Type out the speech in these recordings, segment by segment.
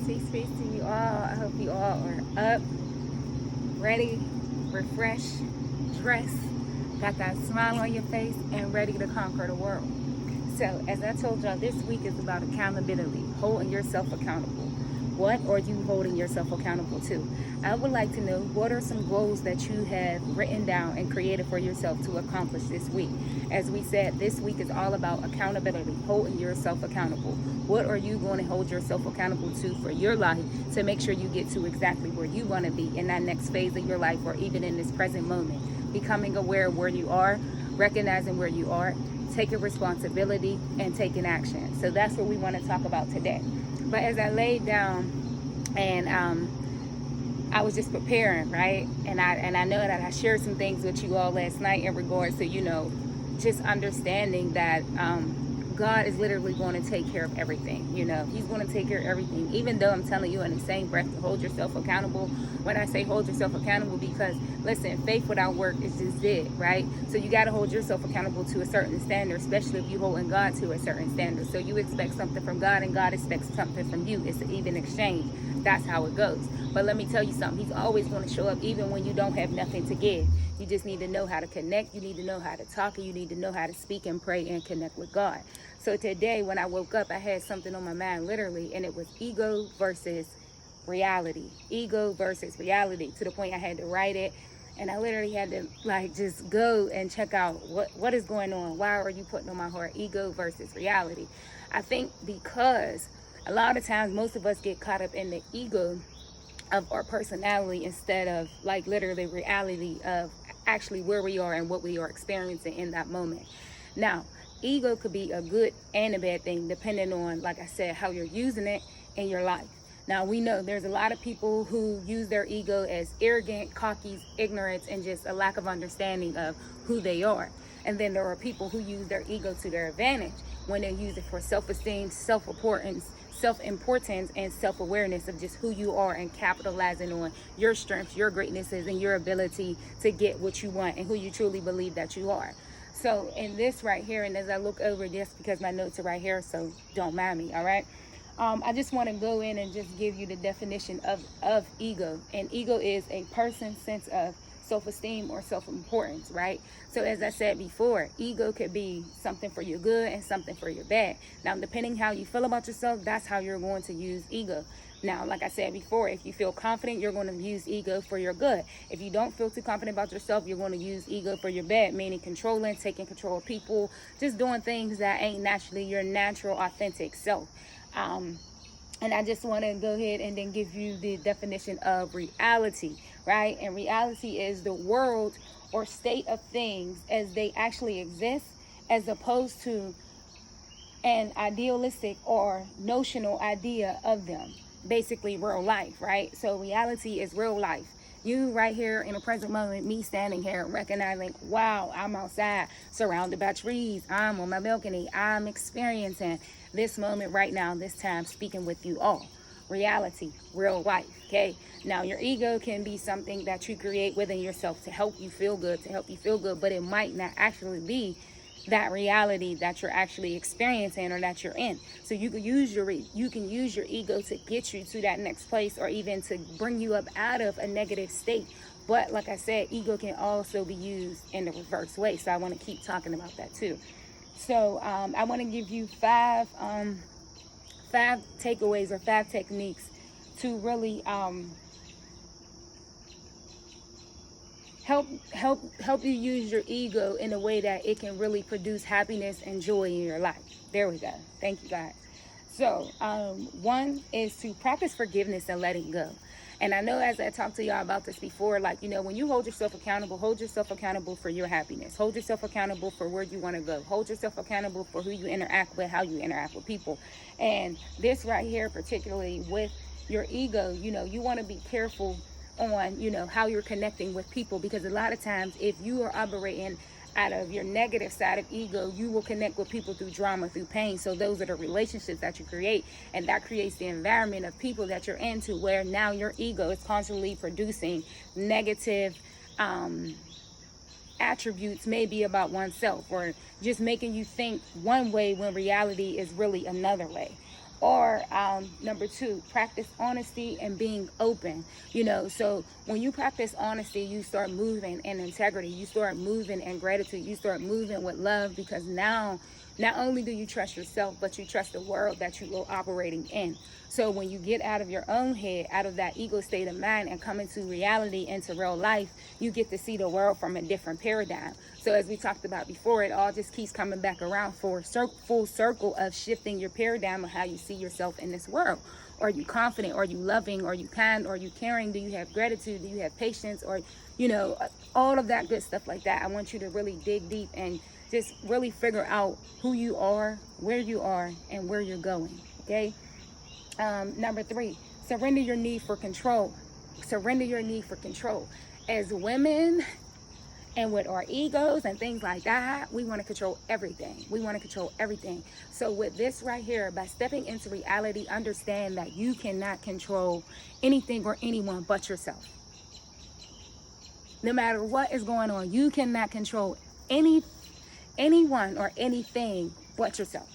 Peace to you all. I hope you all are up, ready, refreshed, dressed, got that smile on your face, and ready to conquer the world. So, as I told y'all, this week is about accountability, holding yourself accountable. What are you holding yourself accountable to? I would like to know what are some goals that you have written down and created for yourself to accomplish this week. As we said, this week is all about accountability, holding yourself accountable. What are you going to hold yourself accountable to for your life to make sure you get to exactly where you want to be in that next phase of your life or even in this present moment? Becoming aware of where you are, recognizing where you are, taking responsibility, and taking action. So that's what we want to talk about today. But as I laid down and I was just preparing, right? And I know that I shared some things with you all last night in regards to, just understanding that God is literally going to take care of everything. He's going to take care of everything. Even though I'm telling you in the same breath to hold yourself accountable. When I say hold yourself accountable, because listen, faith without work is just dead, right? So you got to hold yourself accountable to a certain standard, especially if you're holding God to a certain standard. So you expect something from God and God expects something from you. It's an even exchange. That's how it goes. But let me tell you something. He's always going to show up even when you don't have nothing to give. You just need to know how to connect. You need to know how to talk. And you need to know how to speak and pray and connect with God. So today when I woke up, I had something on my mind literally, and it was ego versus reality. Ego versus reality, to the point I had to write it. And I literally had to just go and check out what is going on. Why are you putting on my heart ego versus reality? I think because a lot of times most of us get caught up in the ego of our personality instead of literally reality of actually where we are and what we are experiencing in that moment. Now, ego could be a good and a bad thing depending on, like I said, how you're using it in your life. Now, we know there's a lot of people who use their ego as arrogant, cocky, ignorance, and just a lack of understanding of who they are. And then there are people who use their ego to their advantage when they use it for self-esteem, self-importance, and self-awareness of just who you are and capitalizing on your strengths, your greatnesses, and your ability to get what you want and who you truly believe that you are. So in this right here, and as I look over this, because my notes are right here, so don't mind me, all right? I just want to go in and just give you the definition of ego. And ego is a person's sense of self-esteem or self-importance, right? So as I said before, ego could be something for your good and something for your bad. Now, depending how you feel about yourself, that's how you're going to use ego. Now, like I said before, if you feel confident, you're going to use ego for your good. If you don't feel too confident about yourself, you're going to use ego for your bad, meaning controlling, taking control of people, just doing things that ain't naturally your natural, authentic self. And I just want to go ahead and then give you the definition of reality, right? And reality is the world or state of things as they actually exist, as opposed to an idealistic or notional idea of them. Basically real life, right? So reality is real life. You right here in the present moment, me standing here recognizing, wow, I'm outside surrounded by trees. I'm on my balcony. I'm experiencing this moment right now, this time, speaking with you all. Reality, real life, okay? Now, your ego can be something that you create within yourself to help you feel good, but it might not actually be that reality that you're actually experiencing or that you're in. So you can use your ego to get you to that next place or even to bring you up out of a negative state. But like I said, ego can also be used in the reverse way. So I want to keep talking about that too. So I want to give you five takeaways or 5 techniques to really help you use your ego in a way that it can really produce happiness and joy in your life. There we go. Thank you, guys. So one is to practice forgiveness and letting go. And I know, as I talked to y'all about this before, when you hold yourself accountable for your happiness. Hold yourself accountable for where you want to go. Hold yourself accountable for who you interact with, how you interact with people. And this right here, particularly with your ego, you want to be careful on, how you're connecting with people, because a lot of times if you are operating out of your negative side of ego, you will connect with people through drama, through pain. So those are the relationships that you create, and that creates the environment of people that you're into, where now your ego is constantly producing negative attributes, maybe about oneself, or just making you think one way when reality is really another way. Or number 2, practice honesty and being open. So when you practice honesty, you start moving in integrity, you start moving in gratitude, you start moving with love, because now not only do you trust yourself, but you trust the world that you are operating in. So when you get out of your own head, out of that ego state of mind, and come into reality, into real life, you get to see the world from a different paradigm. So as we talked about before, it all just keeps coming back around for a full circle of shifting your paradigm of how you see yourself in this world. Are you confident? Are you loving? Are you kind? Are you caring? Do you have gratitude? Do you have patience? Or, all of that good stuff like that. I want you to really dig deep and just really figure out who you are, where you are, and where you're going, okay? Number 3, surrender your need for control. Surrender your need for control. As women, and with our egos and things like that, we want to control everything. We want to control everything. So with this right here, by stepping into reality, understand that you cannot control anything or anyone but yourself. No matter what is going on, you cannot control anyone or anything but yourself.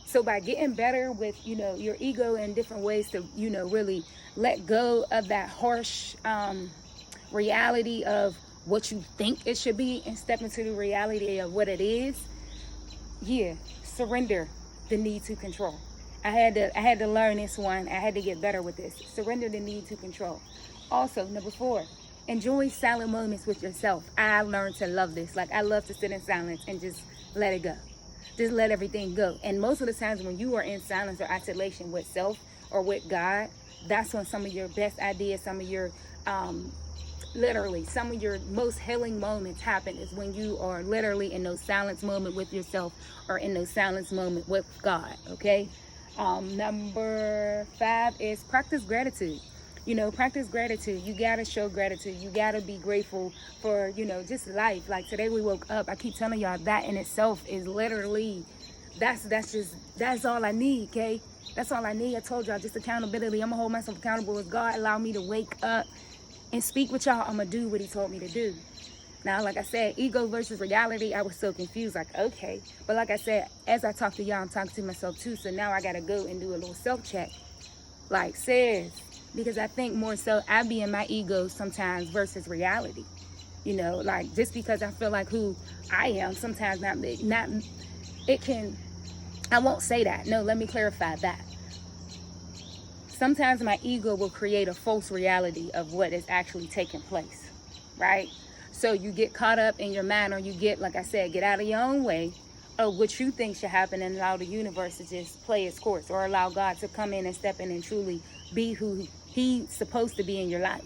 So by getting better with, your ego in different ways to, really let go of that harsh reality of what you think it should be and step into the reality of what it is, surrender the need to control. I had to learn this one. I had to get better with this. Surrender the need to control. Also, number 4, enjoy silent moments with yourself. I learned to love this. Like, I love to sit in silence and just let it go. Just let everything go. And most of the times when you are in silence or isolation with self or with God, that's when some of your best ideas, some of your literally some of your most healing moments happen, is when you are literally in those silence moment with yourself or in those silence moment with God, okay? Number 5 is practice gratitude. Practice gratitude. You gotta show gratitude. You gotta be grateful for, just life. Like today we woke up. I keep telling y'all that in itself is literally, that's all I need, okay? That's all I need. I told y'all, just accountability. I'm gonna hold myself accountable. If God allow me to wake up and speak with y'all, I'm gonna do what he told me to do. Now, like I said, ego versus reality, I was so confused, like, okay. But like I said, as I talk to y'all, I'm talking to myself too. So now I gotta go and do a little self-check. Like, because I think more so I be in my ego sometimes versus reality. Like, just because I feel like who I am, sometimes I won't say that. No, let me clarify that. Sometimes my ego will create a false reality of what is actually taking place, right? So you get caught up in your mind, or you get, like I said, get out of your own way of what you think should happen, and allow the universe to just play its course, or allow God to come in and step in and truly be who he's supposed to be in your life,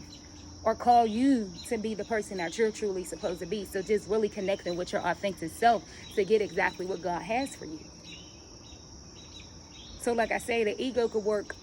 or call you to be the person that you're truly supposed to be. So just really connecting with your authentic self to get exactly what God has for you. So like I say, the ego could work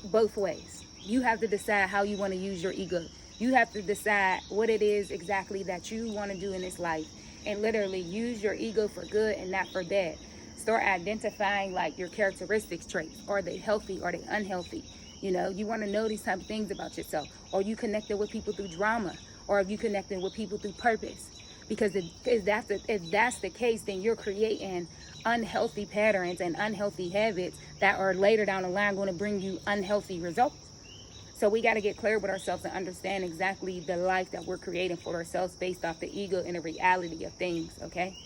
both ways. You have to decide how you want to use your ego. You have to decide what it is exactly that you want to do in this life, and literally use your ego for good and not for bad. Start identifying like your characteristics, traits. Are they healthy? Are they unhealthy? You want to know these type of things about yourself. Or you connected with people through drama, or if you connected with people through purpose. Because if that's the case, then you're creating unhealthy patterns and unhealthy habits that are later down the line going to bring you unhealthy results. So we got to get clear with ourselves and understand exactly the life that we're creating for ourselves based off the ego and the reality of things, okay?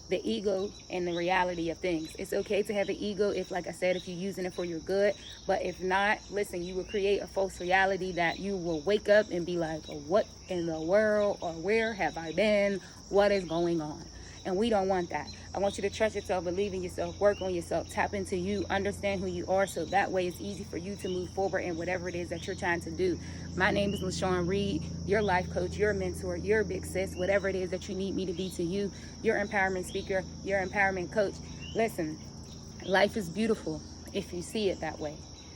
The ego and the reality of things. It's okay to have an ego if, like I said, if you're using it for your good. But if not, listen, you will create a false reality that you will wake up and be like, oh, what in the world, or where have I been? What is going on? And we don't want that. I want you to trust yourself, believe in yourself, work on yourself, tap into you, understand who you are, so that way it's easy for you to move forward in whatever it is that you're trying to do. My name is Lashawn Reed, your life coach, your mentor, your big sis, whatever it is that you need me to be to you, your empowerment speaker, your empowerment coach. Listen, life is beautiful if you see it that way.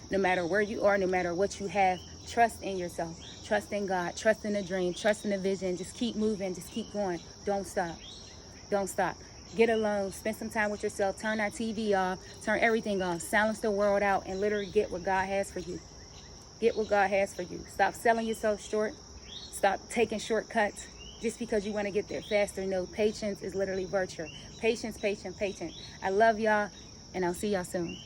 No matter where you are, no matter what you have, trust in yourself, trust in God, trust in the dream, trust in the vision. Just keep moving, just keep going. Don't stop. Don't stop. Get alone, spend some time with yourself, turn that TV off, turn everything off, silence the world out, and literally get what God has for you. Get what God has for you. Stop selling yourself short. Stop taking shortcuts just because you want to get there faster. No, patience is literally virtue. Patience, patience, patience. I love y'all, and I'll see y'all soon.